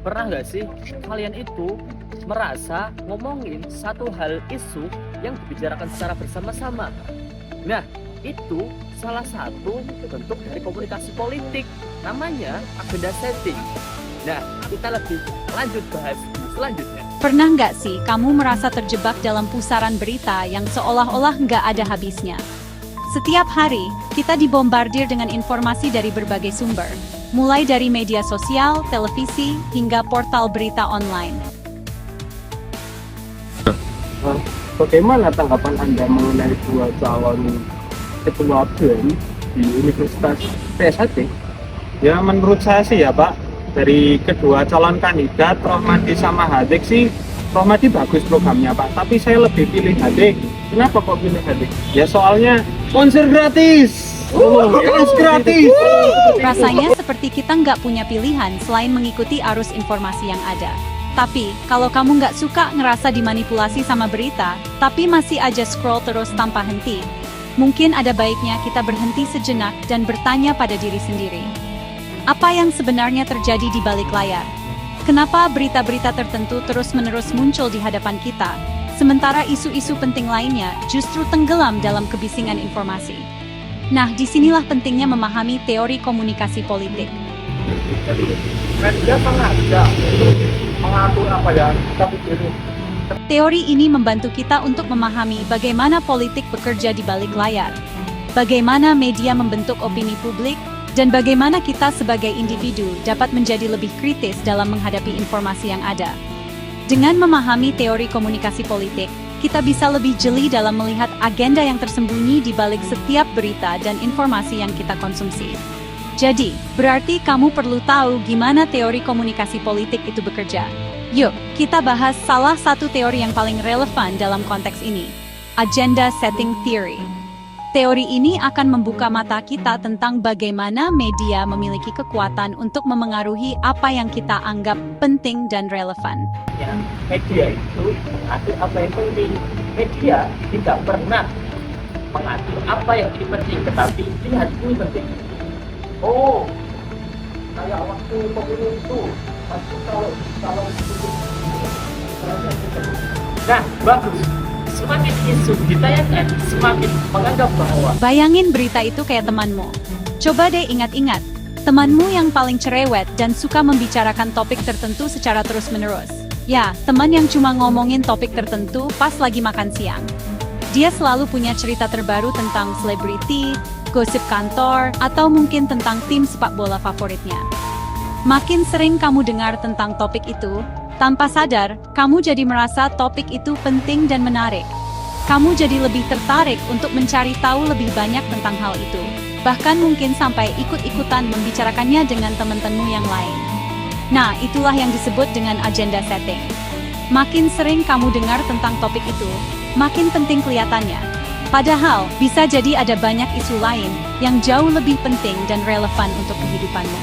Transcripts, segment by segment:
Pernah nggak sih kalian itu merasa ngomongin satu hal isu yang dibicarakan secara bersama-sama? Nah, itu salah satu bentuk dari komunikasi politik, namanya agenda setting. Nah, kita lebih lanjut bahas selanjutnya. Pernah nggak sih kamu merasa terjebak dalam pusaran berita yang seolah-olah nggak ada habisnya? Setiap hari, kita dibombardir dengan informasi dari berbagai sumber, mulai dari media sosial, televisi, hingga portal berita online. Bagaimana tanggapan Anda mengenai dua calon ketua BEM di Universitas PSHD? Ya menurut saya sih ya Pak, dari kedua calon kandidat Rohmadi sama Hadik sih, Rohmadi bagus programnya Pak, tapi saya lebih pilih Hadik. Kenapa kok pilih Hadik? Ya soalnya konser gratis. Konser gratis. Rasanya seperti kita nggak punya pilihan selain mengikuti arus informasi yang ada. Tapi, kalau kamu nggak suka ngerasa dimanipulasi sama berita, tapi masih aja scroll terus tanpa henti, mungkin ada baiknya kita berhenti sejenak dan bertanya pada diri sendiri. Apa yang sebenarnya terjadi di balik layar? Kenapa berita-berita tertentu terus-menerus muncul di hadapan kita, sementara isu-isu penting lainnya justru tenggelam dalam kebisingan informasi? Nah, disinilah pentingnya memahami teori komunikasi politik. Media sengaja untuk mengatur apa yang kita pikirin. Teori ini membantu kita untuk memahami bagaimana politik bekerja di balik layar, bagaimana media membentuk opini publik, dan bagaimana kita sebagai individu dapat menjadi lebih kritis dalam menghadapi informasi yang ada. Dengan memahami teori komunikasi politik, kita bisa lebih jeli dalam melihat agenda yang tersembunyi di balik setiap berita dan informasi yang kita konsumsi. Jadi, berarti kamu perlu tahu gimana teori komunikasi politik itu bekerja. Yuk, kita bahas salah satu teori yang paling relevan dalam konteks ini, agenda setting theory. Teori ini akan membuka mata kita tentang bagaimana media memiliki kekuatan untuk memengaruhi apa yang kita anggap penting dan relevan. Ya, media itu mengatur apa yang penting. Media tidak pernah mengatur apa yang tidak penting, tetapi lihat ini penting. Oh, kayak waktu pemilu itu, pasti kalau nah, bagus. Semakin isu ditayangkan, semakin menganggap bahwa Bayangin berita itu kayak temanmu. Coba deh ingat-ingat, temanmu yang paling cerewet dan suka membicarakan topik tertentu secara terus-menerus. Ya, teman yang cuma ngomongin topik tertentu pas lagi makan siang. Dia selalu punya cerita terbaru tentang selebriti, gosip kantor, atau mungkin tentang tim sepak bola favoritnya. Makin sering kamu dengar tentang topik itu, tanpa sadar, kamu jadi merasa topik itu penting dan menarik. Kamu jadi lebih tertarik untuk mencari tahu lebih banyak tentang hal itu. Bahkan mungkin sampai ikut-ikutan membicarakannya dengan teman-temanmu yang lain. Nah, itulah yang disebut dengan agenda setting. Makin sering kamu dengar tentang topik itu, makin penting kelihatannya. Padahal, bisa jadi ada banyak isu lain yang jauh lebih penting dan relevan untuk kehidupanmu.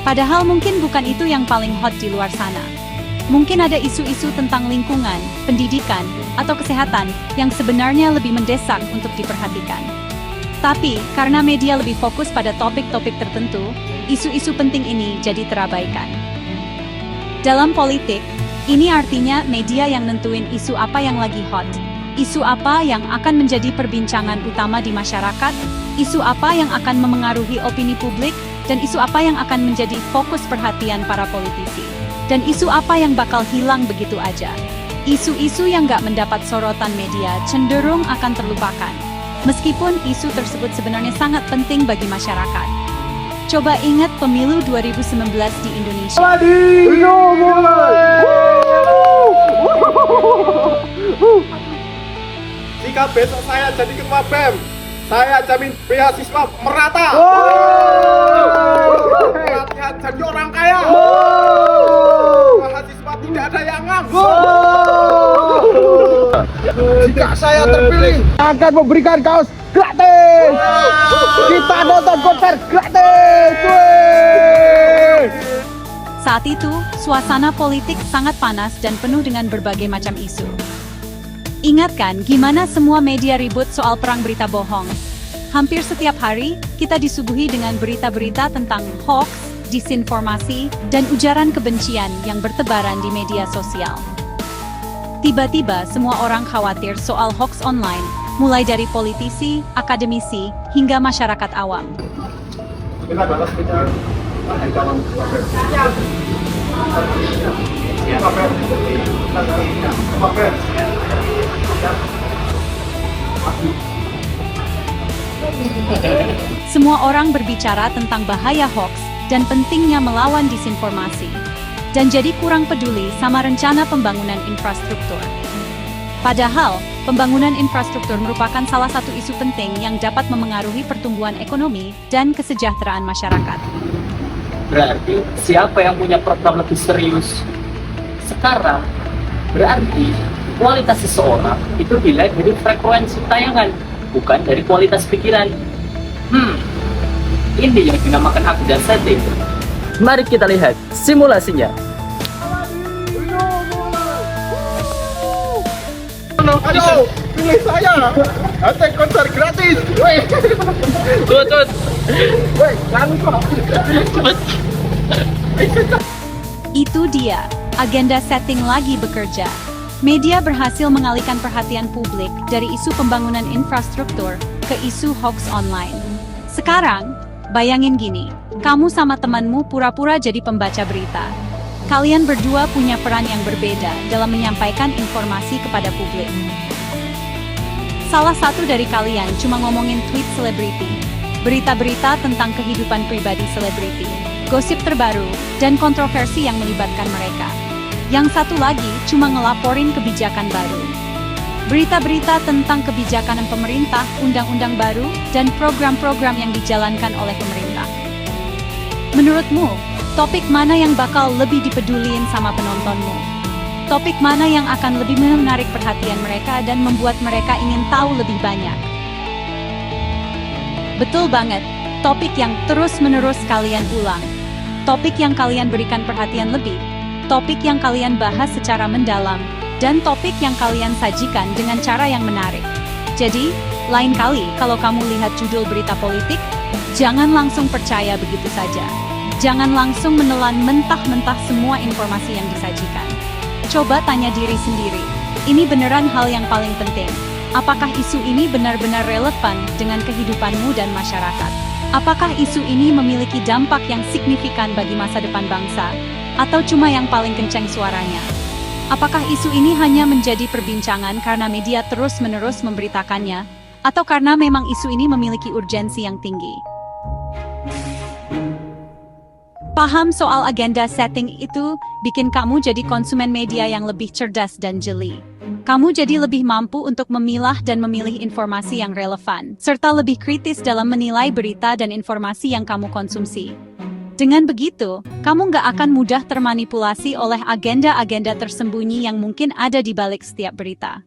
Padahal mungkin bukan itu yang paling hot di luar sana. Mungkin ada isu-isu tentang lingkungan, pendidikan, atau kesehatan yang sebenarnya lebih mendesak untuk diperhatikan. Tapi, karena media lebih fokus pada topik-topik tertentu, isu-isu penting ini jadi terabaikan. Dalam politik, ini artinya media yang nentuin isu apa yang lagi hot, isu apa yang akan menjadi perbincangan utama di masyarakat, isu apa yang akan memengaruhi opini publik, dan isu apa yang akan menjadi fokus perhatian para politisi. Dan isu apa yang bakal hilang begitu aja. Isu-isu yang nggak mendapat sorotan media cenderung akan terlupakan. Meskipun isu tersebut sebenarnya sangat penting bagi masyarakat. Coba ingat pemilu 2019 di Indonesia. Jika besok saya jadi ketua BEM, saya jamin beasiswa merata. Pelatihan jadi orang kaya. Mahasiswa tidak ada yang nganggur. Jika saya terpilih, akan memberikan kaos gratis. Kita nonton konser gratis. Saat itu, suasana politik sangat panas dan penuh dengan berbagai macam isu. Ingat kan gimana semua media ribut soal perang berita bohong? Hampir setiap hari, kita disuguhi dengan berita-berita tentang hoax, disinformasi, dan ujaran kebencian yang bertebaran di media sosial. Tiba-tiba semua orang khawatir soal hoax online, mulai dari politisi, akademisi, hingga masyarakat awam. Semua orang berbicara tentang bahaya hoax dan pentingnya melawan disinformasi, dan jadi kurang peduli sama rencana pembangunan infrastruktur. Padahal, pembangunan infrastruktur merupakan salah satu isu penting yang dapat memengaruhi pertumbuhan ekonomi dan kesejahteraan masyarakat. Berarti siapa yang punya program lebih serius? Sekarang, berarti kualitas seseorang itu dilihat dari frekuensi tayangan, bukan dari kualitas pikiran. Ini yang dinamakan agenda setting. Mari kita lihat simulasinya. Ayo, pilih saya. Attack konser gratis. Woi. Tut. Woi, jangan kok. Itu dia, agenda setting lagi bekerja. Media berhasil mengalihkan perhatian publik dari isu pembangunan infrastruktur ke isu hoax online. Sekarang, bayangin gini, kamu sama temanmu pura-pura jadi pembaca berita. Kalian berdua punya peran yang berbeda dalam menyampaikan informasi kepada publik. Salah satu dari kalian cuma ngomongin tweet selebriti, berita-berita tentang kehidupan pribadi selebriti, gosip terbaru, dan kontroversi yang melibatkan mereka. Yang satu lagi cuma ngelaporin kebijakan baru. Berita-berita tentang kebijakan pemerintah, undang-undang baru, dan program-program yang dijalankan oleh pemerintah. Menurutmu, topik mana yang bakal lebih dipedulin sama penontonmu? Topik mana yang akan lebih menarik perhatian mereka dan membuat mereka ingin tahu lebih banyak? Betul banget, topik yang terus-menerus kalian ulang. Topik yang kalian berikan perhatian lebih. Topik yang kalian bahas secara mendalam. Dan topik yang kalian sajikan dengan cara yang menarik. Jadi, lain kali kalau kamu lihat judul berita politik, jangan langsung percaya begitu saja. Jangan langsung menelan mentah-mentah semua informasi yang disajikan. Coba tanya diri sendiri, ini beneran hal yang paling penting. Apakah isu ini benar-benar relevan dengan kehidupanmu dan masyarakat? Apakah isu ini memiliki dampak yang signifikan bagi masa depan bangsa? Atau cuma yang paling kencang suaranya? Apakah isu ini hanya menjadi perbincangan karena media terus-menerus memberitakannya, atau karena memang isu ini memiliki urgensi yang tinggi? Paham soal agenda setting itu bikin kamu jadi konsumen media yang lebih cerdas dan jeli. Kamu jadi lebih mampu untuk memilah dan memilih informasi yang relevan, serta lebih kritis dalam menilai berita dan informasi yang kamu konsumsi. Dengan begitu, kamu nggak akan mudah termanipulasi oleh agenda-agenda tersembunyi yang mungkin ada di balik setiap berita.